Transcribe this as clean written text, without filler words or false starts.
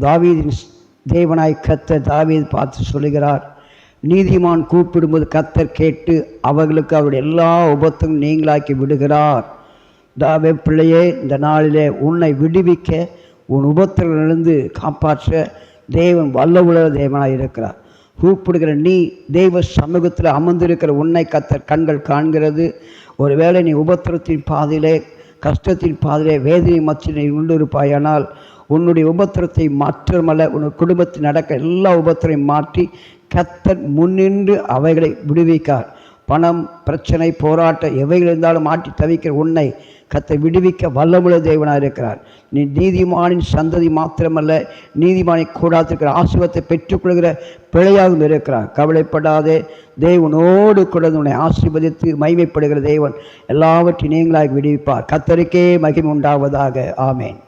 தாவீதின் தேவனாய் கர்த்தர் தாவீது பார்த்து சொல்லுகிறார், நீதிமான் கூப்பிடும்போது கர்த்தர் கேட்டு அவர்களுக்கு அவருடைய எல்லா உபத்திரமும் நீங்களாக்கி விடுகிறார். தாவே பிள்ளையே, இந்த நாளிலே உன்னை விடுவிக்க, உன் உபத்திரங்களிலிருந்து காப்பாற்ற தேவன் வல்லவுள்ள தேவனாய் இருக்கிறார். கூப்பிடுகிற நீ தெய்வ சமூகத்தில் அமர்ந்திருக்கிற உன்னை கர்த்தர் கண்கள் காண்கிறது. ஒருவேளை நீ உபத்திரத்தின் பாதையிலே, கஷ்டத்தின் பாதையிலே, வேதனை மத்தியில் உள்ளிருப்பாயானால் உன்னுடைய உபத்திரத்தை மாற்றமல்ல, உன் குடும்பத்தில் நடக்க எல்லா உபத்திரையும் மாற்றி கர்த்தர் முன்னின்று அவைகளை விடுவிக்கார். பணம், பிரச்சனை, போராட்டம் எவைகள் இருந்தாலும் மாற்றி தவிக்கிற உன்னை கர்த்தர் விடுவிக்க வல்லமுள்ள தேவனாக இருக்கிறார். நீ நீதிமானின் சந்ததி மாத்திரமல்ல, நீதிமானை கூடாத்திருக்கிற ஆசீர்வாதத்தை பெற்றுக்கொள்கிற பிழையாகவும் இருக்கிறார். கவலைப்படாதே, தேவனோடு கூட உன்னை ஆசீர்வதித்து மகிமைப்படுகிற தேவன் எல்லாவற்றையும் நீங்களாக விடுவிப்பார். கர்த்தருக்கே மகிமை உண்டாவதாக. ஆமேன்.